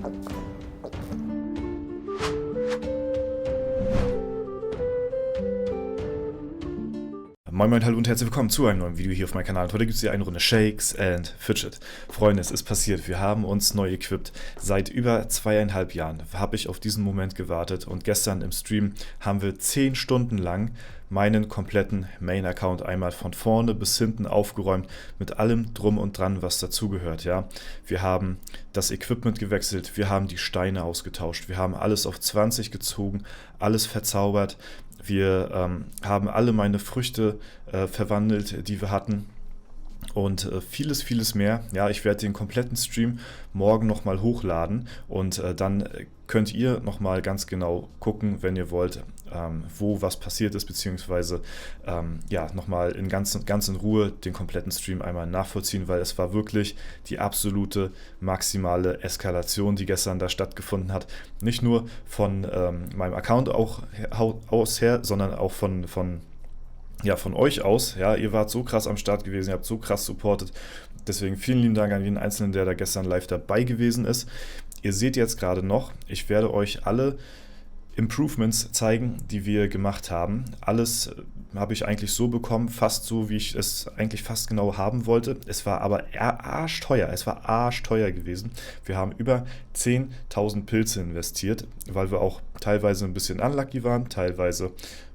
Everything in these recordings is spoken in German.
Moin Moin, hallo und herzlich willkommen zu einem neuen Video hier auf meinem Kanal. Und heute gibt es hier eine Runde Shakes and Fidget. Freunde, es ist passiert, wir haben uns neu equipped. Seit über 2,5 Jahren habe ich auf diesen Moment gewartet und gestern im Stream haben wir 10 Stunden lang meinen kompletten Main-Account einmal von vorne bis hinten aufgeräumt, mit allem drum und dran, was dazugehört. Ja? Wir haben das Equipment gewechselt, wir haben die Steine ausgetauscht, wir haben alles auf 20 gezogen, alles verzaubert. Wir haben alle meine Früchte verwandelt, die wir hatten, und vieles mehr. Ja, ich werde den kompletten Stream morgen nochmal hochladen und dann könnt ihr nochmal ganz genau gucken, wenn ihr wollt, wo was passiert ist, beziehungsweise ja, nochmal in ganz in Ruhe den kompletten Stream einmal nachvollziehen, weil es war wirklich die absolute maximale Eskalation, die gestern da stattgefunden hat. Nicht nur von meinem Account auch aus her, sondern auch von euch aus. Ja, ihr wart so krass am Start gewesen, ihr habt so krass supportet. Deswegen vielen lieben Dank an jeden Einzelnen, der da gestern live dabei gewesen ist. Ihr seht jetzt gerade noch, ich werde euch alle Improvements zeigen, die wir gemacht haben. Alles habe ich eigentlich so bekommen, fast so, wie ich es eigentlich fast genau haben wollte. Es war aber arschteuer, es war arschteuer gewesen. Wir haben über 10.000 Pilze investiert, weil wir auch teilweise ein bisschen unlucky waren, teilweise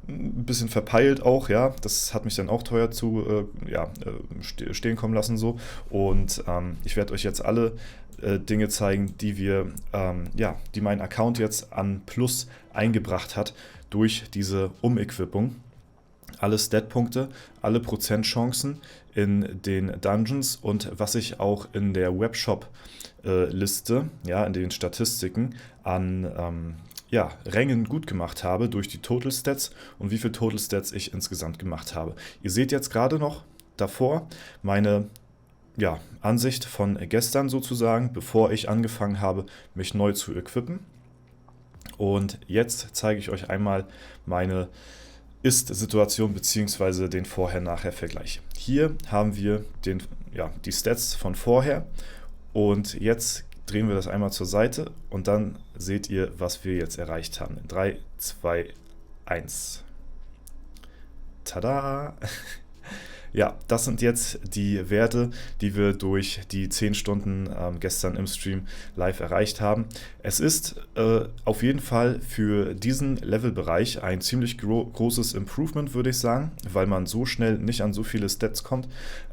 ein bisschen verpeilt auch, ja, das hat mich dann auch teuer stehen kommen lassen so, und ich werde euch jetzt alle Dinge zeigen, die wir, die mein Account jetzt an Plus eingebracht hat durch diese Umequipung. Alle Stat-Punkte, alle Prozentchancen in den Dungeons und was ich auch in der Webshop-Liste, ja, in den Statistiken an Rängen gut gemacht habe durch die Total Stats und wie viel Total Stats ich insgesamt gemacht habe. Ihr seht jetzt gerade noch davor meine Ansicht von gestern sozusagen, bevor ich angefangen habe, mich neu zu equippen. Und jetzt zeige ich euch einmal meine Ist-Situation bzw. den Vorher-Nachher-Vergleich. Hier haben wir die Stats von vorher und jetzt drehen wir das einmal zur Seite und dann seht ihr, was wir jetzt erreicht haben. 3, 2, 1. Tada! Ja, das sind jetzt die Werte, die wir durch die 10 Stunden gestern im Stream live erreicht haben. Es ist auf jeden Fall für diesen Levelbereich ein ziemlich großes Improvement, würde ich sagen, weil man so schnell nicht an so viele Stats kommt,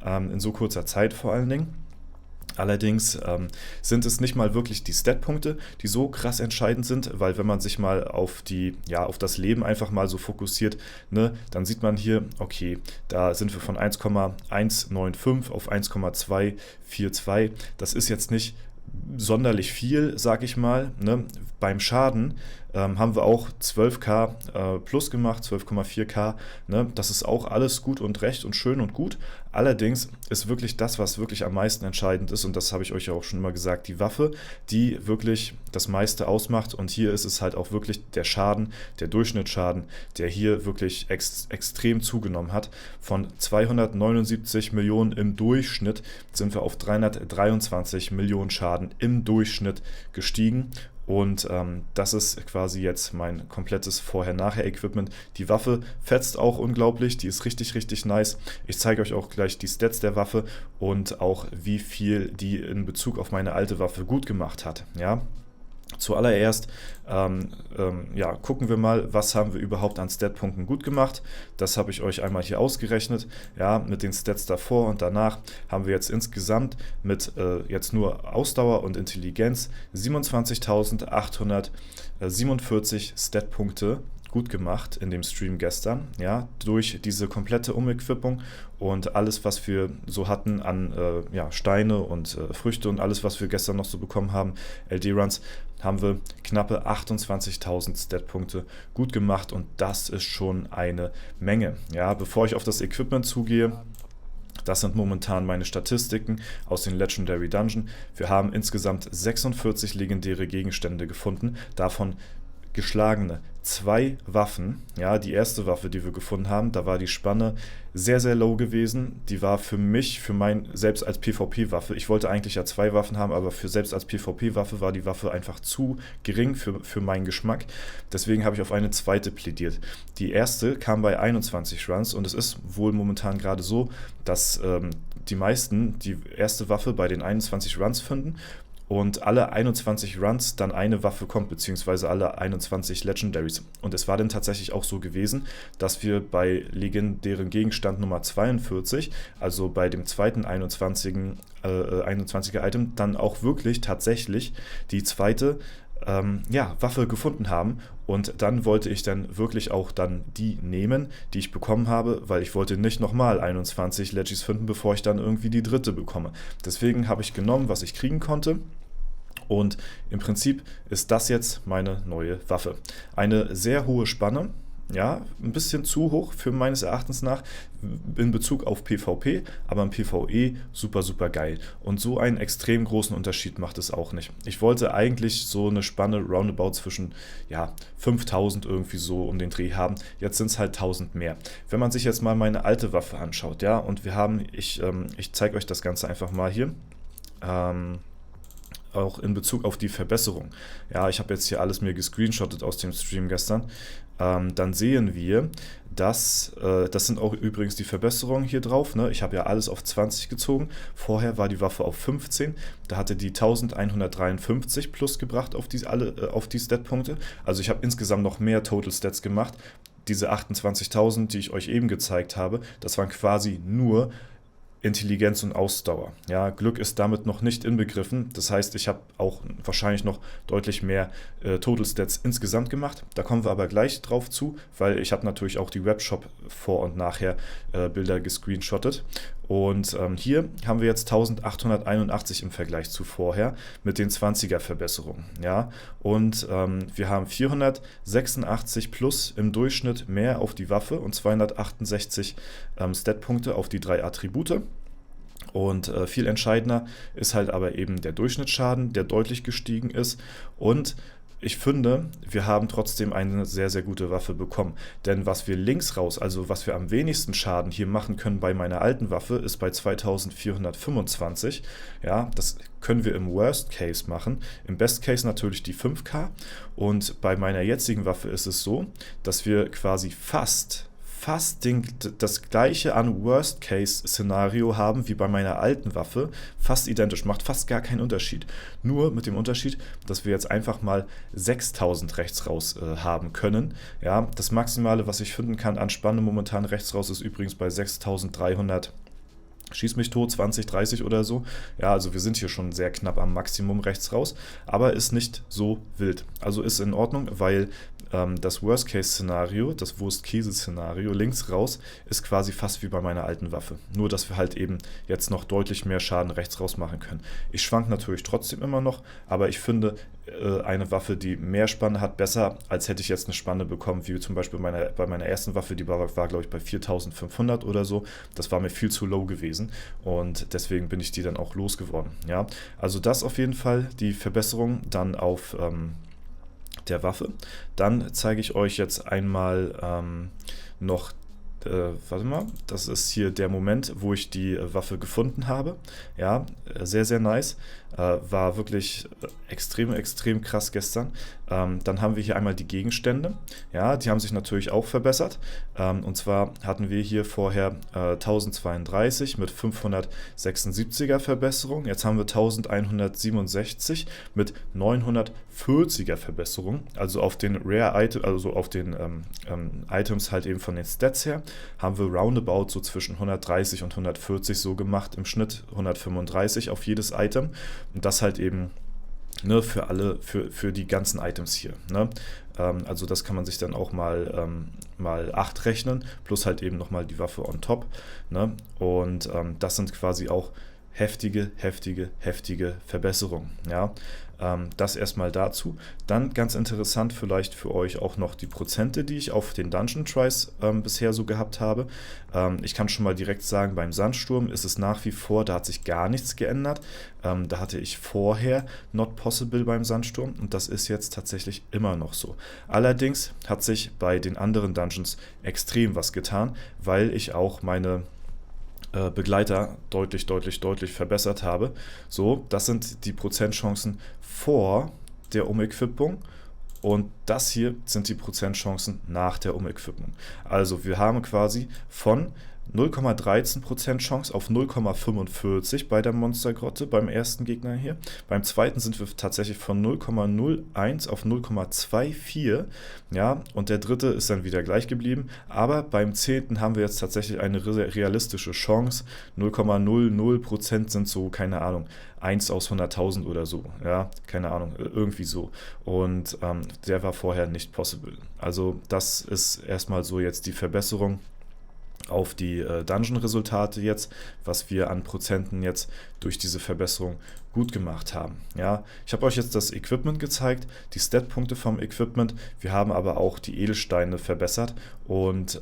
in so kurzer Zeit vor allen Dingen. Allerdings sind es nicht mal wirklich die Stat-Punkte, die so krass entscheidend sind, weil wenn man sich mal auf das Leben einfach mal so fokussiert, ne, dann sieht man hier, okay, da sind wir von 1,195 auf 1,242. Das ist jetzt nicht sonderlich viel, sag ich mal. Ne? Beim Schaden haben wir auch 12k plus gemacht, 12,4k. Ne? Das ist auch alles gut und recht und schön und gut. Allerdings ist wirklich das, was wirklich am meisten entscheidend ist, und das habe ich euch ja auch schon immer gesagt, die Waffe, die wirklich das meiste ausmacht. Und hier ist es halt auch wirklich der Schaden, der Durchschnittsschaden, der hier wirklich extrem zugenommen hat. Von 279 Millionen im Durchschnitt sind wir auf 323 Millionen Schaden im Durchschnitt gestiegen. Und das ist quasi jetzt mein komplettes Vorher-Nachher-Equipment. Die Waffe fetzt auch unglaublich, die ist richtig nice. Ich zeige euch auch gleich die Stats der Waffe und auch wie viel die in Bezug auf meine alte Waffe gut gemacht hat. Ja? Zuallererst gucken wir mal, was haben wir überhaupt an Statpunkten gut gemacht. Das habe ich euch einmal hier ausgerechnet. Ja, mit den Stats davor und danach haben wir jetzt insgesamt mit jetzt nur Ausdauer und Intelligenz 27.847 Statpunkte gut gemacht in dem Stream gestern, ja, durch diese komplette Umequipung und alles, was wir so hatten an Steine und Früchte und alles, was wir gestern noch so bekommen haben, LD-Runs, haben wir knappe 28.000 Statpunkte gut gemacht und das ist schon eine Menge. Ja, bevor ich auf das Equipment zugehe, das sind momentan meine Statistiken aus den Legendary Dungeon. Wir haben insgesamt 46 legendäre Gegenstände gefunden, davon geschlagene 2 Waffen. Ja, die erste Waffe, die wir gefunden haben, da war die Spanne sehr, sehr low gewesen. Die war für mich, für mein, selbst als PvP-Waffe, ich wollte eigentlich ja 2 Waffen haben, aber für selbst als PvP-Waffe war die Waffe einfach zu gering für meinen Geschmack. Deswegen habe ich auf eine zweite plädiert. Die erste kam bei 21 Runs und es ist wohl momentan gerade so, dass die meisten die erste Waffe bei den 21 Runs finden und alle 21 Runs dann eine Waffe kommt, beziehungsweise alle 21 Legendaries. Und es war dann tatsächlich auch so gewesen, dass wir bei legendären Gegenstand Nummer 42, also bei dem zweiten 21er Item, dann auch wirklich tatsächlich die zweite Waffe gefunden haben. Und dann wollte ich dann wirklich auch dann die nehmen, die ich bekommen habe, weil ich wollte nicht nochmal 21 Legis finden, bevor ich dann irgendwie die dritte bekomme. Deswegen habe ich genommen, was ich kriegen konnte. Und im Prinzip ist das jetzt meine neue Waffe. Eine sehr hohe Spanne, ja, ein bisschen zu hoch für meines Erachtens nach in Bezug auf PvP, aber im PvE super, super geil. Und so einen extrem großen Unterschied macht es auch nicht. Ich wollte eigentlich so eine Spanne roundabout zwischen 5000 irgendwie so um den Dreh haben. Jetzt sind es halt 1000 mehr. Wenn man sich jetzt mal meine alte Waffe anschaut, ja, und wir haben, ich zeige euch das Ganze einfach mal hier. Auch in Bezug auf die Verbesserung. Ja, ich habe jetzt hier alles mir gescreenshottet aus dem Stream gestern. Dann sehen wir, dass, das sind auch übrigens die Verbesserungen hier drauf. Ne? Ich habe ja alles auf 20 gezogen. Vorher war die Waffe auf 15. Da hatte die 1153 plus gebracht auf die Stat-Punkte. Also ich habe insgesamt noch mehr Total Stats gemacht. Diese 28.000, die ich euch eben gezeigt habe, das waren quasi nur Intelligenz und Ausdauer. Ja, Glück ist damit noch nicht inbegriffen. Das heißt, ich habe auch wahrscheinlich noch deutlich mehr Total Stats insgesamt gemacht. Da kommen wir aber gleich drauf zu, weil ich habe natürlich auch die Webshop vor und nachher Bilder gescreenshottet. Und hier haben wir jetzt 1881 im Vergleich zu vorher mit den 20er Verbesserungen. Ja? Und wir haben 486 plus im Durchschnitt mehr auf die Waffe und 268 Statpunkte auf die 3 Attribute. Und viel entscheidender ist halt aber eben der Durchschnittsschaden, der deutlich gestiegen ist. Und ich finde, wir haben trotzdem eine sehr, sehr gute Waffe bekommen. Denn was wir links raus, also was wir am wenigsten Schaden hier machen können bei meiner alten Waffe, ist bei 2425. Ja, das können wir im Worst Case machen. Im Best Case natürlich die 5K. Und bei meiner jetzigen Waffe ist es so, dass wir quasi fast das gleiche an Worst-Case-Szenario haben wie bei meiner alten Waffe, fast identisch, macht fast gar keinen Unterschied. Nur mit dem Unterschied, dass wir jetzt einfach mal 6000 rechts raus haben können. Ja, das Maximale, was ich finden kann an Spanne momentan rechts raus, ist übrigens bei 6300. Schieß mich tot, 20, 30 oder so. Ja, also wir sind hier schon sehr knapp am Maximum rechts raus, aber ist nicht so wild. Also ist in Ordnung, weil das Worst-Case-Szenario, das Wurst-Käse-Szenario links raus, ist quasi fast wie bei meiner alten Waffe. Nur, dass wir halt eben jetzt noch deutlich mehr Schaden rechts raus machen können. Ich schwank natürlich trotzdem immer noch, aber ich finde eine Waffe, die mehr Spanne hat, besser, als hätte ich jetzt eine Spanne bekommen, wie zum Beispiel bei meiner ersten Waffe, die war glaube ich, bei 4500 oder so. Das war mir viel zu low gewesen und deswegen bin ich die dann auch losgeworden. Ja? Also das auf jeden Fall, die Verbesserung dann auf der Waffe. Dann zeige ich euch jetzt einmal noch, warte mal, das ist hier der Moment, wo ich die Waffe gefunden habe. Ja, sehr, sehr nice. War wirklich extrem krass gestern. Dann haben wir hier einmal die Gegenstände. Ja, die haben sich natürlich auch verbessert. Und zwar hatten wir hier vorher 1032 mit 576er Verbesserung. Jetzt haben wir 1167 mit 940er Verbesserung. Also auf den Rare Item, also auf den Items halt eben von den Stats her, haben wir roundabout so zwischen 130 und 140 so gemacht. Im Schnitt 135 auf jedes Item. Und das halt eben für die ganzen Items hier. Ne? Also das kann man sich dann auch mal 8 rechnen, plus halt eben nochmal die Waffe on top. Ne? Und das sind quasi auch heftige Verbesserungen. Ja? Das erstmal dazu. Dann ganz interessant vielleicht für euch auch noch die Prozente, die ich auf den Dungeon Tries bisher so gehabt habe. Ich kann schon mal direkt sagen, beim Sandsturm ist es nach wie vor, da hat sich gar nichts geändert. Da hatte ich vorher Not Possible beim Sandsturm und das ist jetzt tatsächlich immer noch so. Allerdings hat sich bei den anderen Dungeons extrem was getan, weil ich auch meine Begleiter deutlich verbessert habe. So, das sind die Prozentchancen vor der Umequipung und das hier sind die Prozentchancen nach der Umequipung. Also wir haben quasi von 0,13% Chance auf 0,45 bei der Monstergrotte beim ersten Gegner hier. Beim zweiten sind wir tatsächlich von 0,01 auf 0,24. Ja, und der dritte ist dann wieder gleich geblieben. Aber beim 10. haben wir jetzt tatsächlich eine realistische Chance. 0,00% sind so, keine Ahnung, 1 aus 100.000 oder so. Ja, keine Ahnung, irgendwie so. Und der war vorher nicht possible. Also das ist erstmal so jetzt die Verbesserung auf die Dungeon-Resultate jetzt, was wir an Prozenten jetzt durch diese Verbesserung gut gemacht haben. Ja, ich habe euch jetzt das Equipment gezeigt, die Stat-Punkte vom Equipment. Wir haben aber auch die Edelsteine verbessert und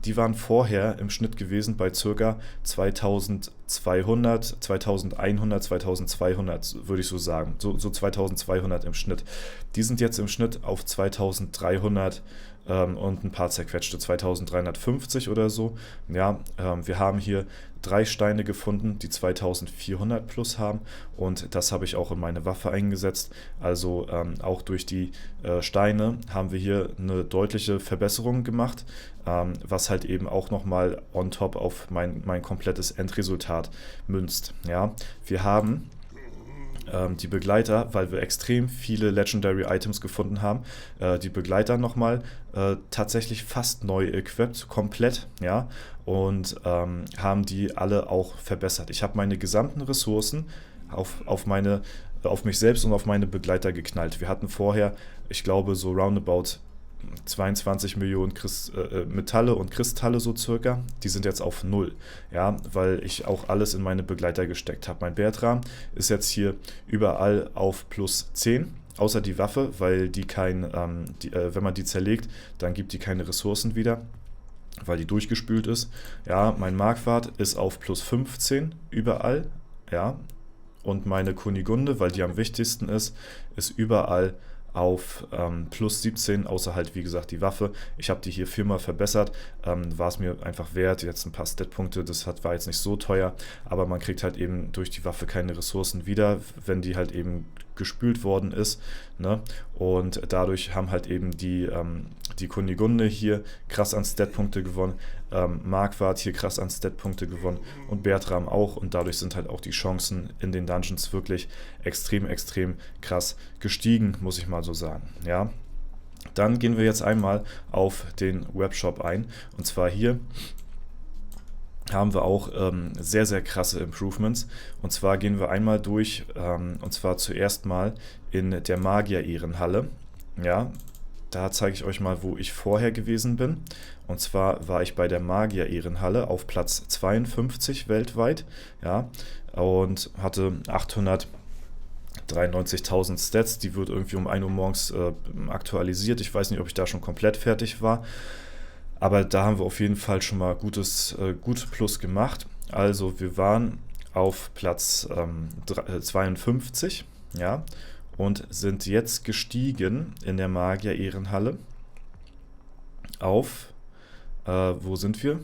die waren vorher im Schnitt gewesen bei ca. 2200, 2100, 2200 würde ich so sagen. So 2200 im Schnitt. Die sind jetzt im Schnitt auf 2300 und ein paar zerquetschte 2350 oder so. Ja, wir haben hier 3 Steine gefunden, die 2400 plus haben und das habe ich auch in meine Waffe eingesetzt. Also auch durch die Steine haben wir hier eine deutliche Verbesserung gemacht, was halt eben auch nochmal on top auf mein komplettes Endresultat münzt. Ja, wir haben die Begleiter, weil wir extrem viele Legendary Items gefunden haben, die Begleiter nochmal tatsächlich fast neu equipped, komplett, ja, und haben die alle auch verbessert. Ich habe meine gesamten Ressourcen auf mich selbst und auf meine Begleiter geknallt. Wir hatten vorher, ich glaube, so roundabout 22 Millionen Metalle und Kristalle so circa, die sind jetzt auf 0, ja, weil ich auch alles in meine Begleiter gesteckt habe. Mein Bertram ist jetzt hier überall auf plus 10, außer die Waffe, weil die wenn man die zerlegt, dann gibt die keine Ressourcen wieder, weil die durchgespült ist. Ja, mein Marquardt ist auf plus 15 überall, ja, und meine Kunigunde, weil die am wichtigsten ist überall auf plus 17, außer halt wie gesagt die Waffe. Ich habe die hier 4-mal verbessert, war es mir einfach wert, jetzt ein paar Stat-Punkte, war jetzt nicht so teuer, aber man kriegt halt eben durch die Waffe keine Ressourcen wieder, wenn die halt eben gespült worden ist, ne? Und dadurch haben halt eben die Kunigunde hier krass an Stat-Punkte gewonnen, Marquardt hier krass an Stat-Punkte gewonnen und Bertram auch und dadurch sind halt auch die Chancen in den Dungeons wirklich extrem krass gestiegen, muss ich mal so sagen, ja. Dann gehen wir jetzt einmal auf den Webshop ein und zwar hier haben wir auch sehr krasse Improvements. Und zwar gehen wir einmal durch, und zwar zuerst mal in der Magier-Ehrenhalle. Ja, da zeige ich euch mal, wo ich vorher gewesen bin. Und zwar war ich bei der Magier-Ehrenhalle auf Platz 52 weltweit. Ja, und hatte 893.000 Stats. Die wird irgendwie um 1 Uhr morgens aktualisiert. Ich weiß nicht, ob ich da schon komplett fertig war. Aber da haben wir auf jeden Fall schon mal gut Plus gemacht. Also wir waren auf Platz 52, ja, und sind jetzt gestiegen in der Magier-Ehrenhalle auf, wo sind wir?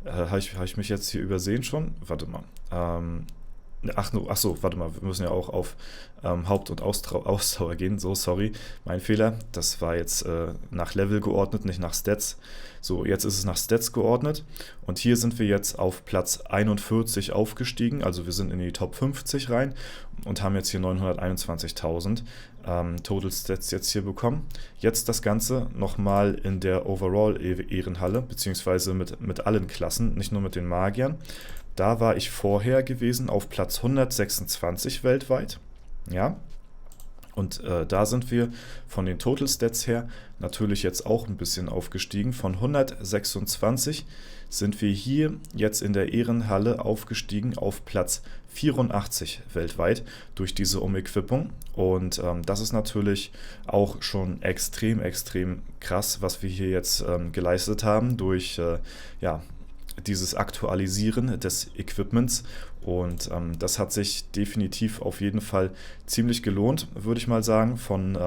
Habe ich mich jetzt hier übersehen schon? Warte mal. Ach so, warte mal, wir müssen ja auch auf Haupt- und Ausdauer gehen. So, sorry, mein Fehler. Das war jetzt nach Level geordnet, nicht nach Stats. So, jetzt ist es nach Stats geordnet. Und hier sind wir jetzt auf Platz 41 aufgestiegen. Also wir sind in die Top 50 rein und haben jetzt hier 921.000 Total Stats jetzt hier bekommen. Jetzt das Ganze nochmal in der Overall-Ehrenhalle, beziehungsweise mit allen Klassen, nicht nur mit den Magiern. Da war ich vorher gewesen auf Platz 126 weltweit, ja, Und da sind wir von den Total Stats her natürlich jetzt auch ein bisschen aufgestiegen. Von 126 sind wir hier jetzt in der Ehrenhalle aufgestiegen auf Platz 84 weltweit durch diese Umequipung. Und das ist natürlich auch schon extrem, extrem krass, was wir hier jetzt geleistet haben durch ja, dieses Aktualisieren des Equipments. Und das hat sich definitiv auf jeden Fall ziemlich gelohnt, würde ich mal sagen, von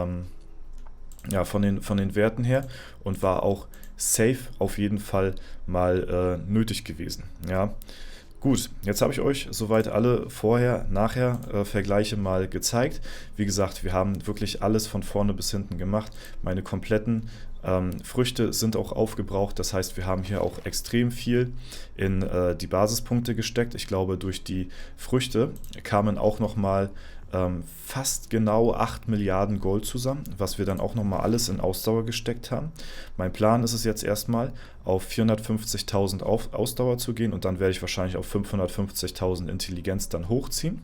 den Werten her, und war auch safe auf jeden Fall mal nötig gewesen. Ja. Gut, jetzt habe ich euch soweit alle Vorher-Nachher-Vergleiche mal gezeigt. Wie gesagt, wir haben wirklich alles von vorne bis hinten gemacht. Meine kompletten Früchte sind auch aufgebraucht. Das heißt, wir haben hier auch extrem viel in die Basispunkte gesteckt. Ich glaube, durch die Früchte kamen auch nochmal fast genau 8 Milliarden Gold zusammen, was wir dann auch nochmal alles in Ausdauer gesteckt haben. Mein Plan ist es jetzt erstmal, auf 450.000 Ausdauer zu gehen, und dann werde ich wahrscheinlich auf 550.000 Intelligenz dann hochziehen.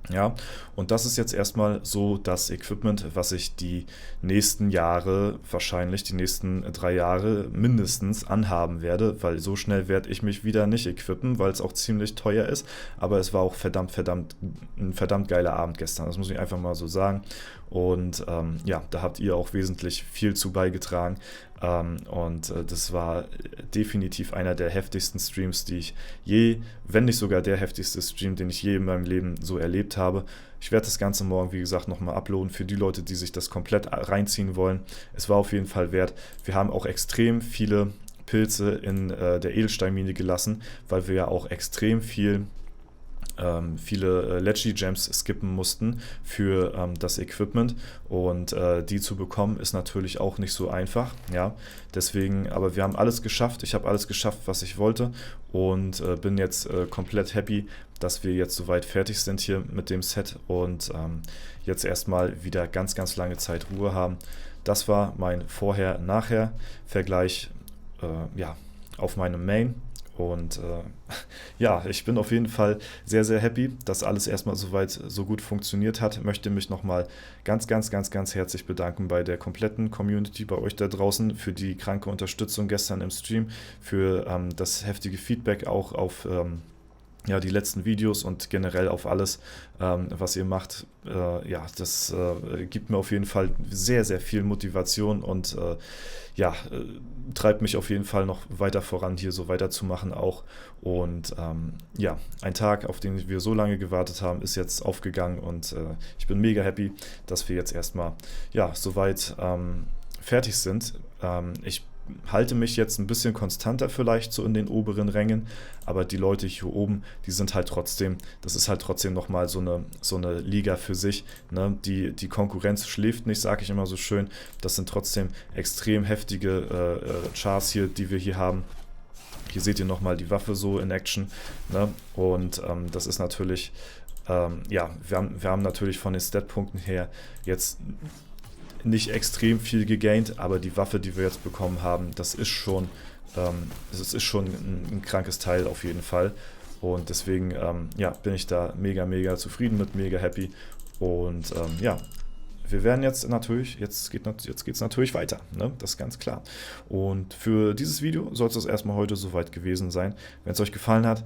Ja, und das ist jetzt erstmal so das Equipment, was ich die nächsten Jahre, wahrscheinlich die nächsten 3 Jahre mindestens anhaben werde, weil so schnell werde ich mich wieder nicht equippen, weil es auch ziemlich teuer ist. Aber es war auch ein verdammt geiler Abend gestern, das muss ich einfach mal so sagen. Und ja, da habt ihr auch wesentlich viel zu beigetragen. Das war definitiv einer der heftigsten Streams, die ich je, wenn nicht sogar der heftigste Stream, den ich je in meinem Leben so erlebt habe. Ich werde das Ganze morgen, wie gesagt, nochmal uploaden für die Leute, die sich das komplett reinziehen wollen. Es war auf jeden Fall wert. Wir haben auch extrem viele Pilze in der Edelsteinmine gelassen, weil wir ja auch extrem viele Lechi Gems skippen mussten für das Equipment, und die zu bekommen ist natürlich auch nicht so einfach, ja, deswegen, aber wir haben alles geschafft, ich habe alles geschafft, was ich wollte, und bin jetzt komplett happy, dass wir jetzt soweit fertig sind hier mit dem Set und jetzt erstmal wieder ganz, ganz lange Zeit Ruhe haben. Das war mein Vorher-Nachher-Vergleich ja, auf meinem Main. Und ja, ich bin auf jeden Fall sehr, sehr happy, dass alles erstmal soweit so gut funktioniert hat. Möchte mich nochmal ganz, ganz, ganz, ganz herzlich bedanken bei der kompletten Community, bei euch da draußen, für die kranke Unterstützung gestern im Stream, für das heftige Feedback auch auf ja, die letzten Videos und generell auf alles, was ihr macht. Ja, das gibt mir auf jeden Fall sehr, sehr viel Motivation und ja, treibt mich auf jeden Fall noch weiter voran, hier so weiterzumachen auch. Und ja, ein Tag, auf den wir so lange gewartet haben, ist jetzt aufgegangen, und ich bin mega happy, dass wir jetzt erstmal ja, soweit fertig sind. Ich halte mich jetzt ein bisschen konstanter vielleicht so in den oberen Rängen, aber die Leute hier oben, die sind halt trotzdem, das ist halt trotzdem nochmal so eine Liga für sich, ne? Die Konkurrenz schläft nicht, sage ich immer so schön. Das sind trotzdem extrem heftige Chars hier, die wir hier haben. Hier seht ihr nochmal die Waffe so in Action, ne? Und das ist natürlich, ja, wir haben natürlich von den Statpunkten her jetzt nicht extrem viel gegaint, aber die Waffe, die wir jetzt bekommen haben, das ist schon ein krankes Teil auf jeden Fall. Und deswegen ja, bin ich da mega, mega zufrieden mit, mega happy. Und ja, wir werden jetzt natürlich, jetzt geht es natürlich weiter, ne? Das ist ganz klar. Und für dieses Video soll es das erstmal heute soweit gewesen sein. Wenn es euch gefallen hat,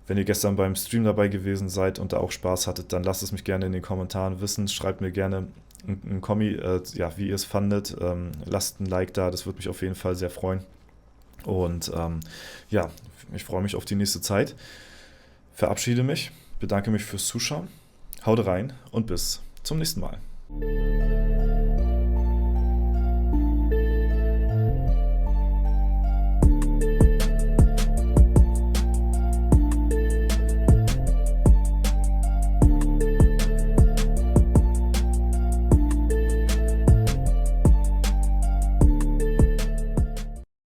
wenn ihr gestern beim Stream dabei gewesen seid und da auch Spaß hattet, dann lasst es mich gerne in den Kommentaren wissen. Schreibt mir gerne ein Kommi, ja, wie ihr es fandet. Lasst ein Like da, das würde mich auf jeden Fall sehr freuen. Und ja, ich freue mich auf die nächste Zeit. Verabschiede mich, bedanke mich fürs Zuschauen. Haut rein und bis zum nächsten Mal.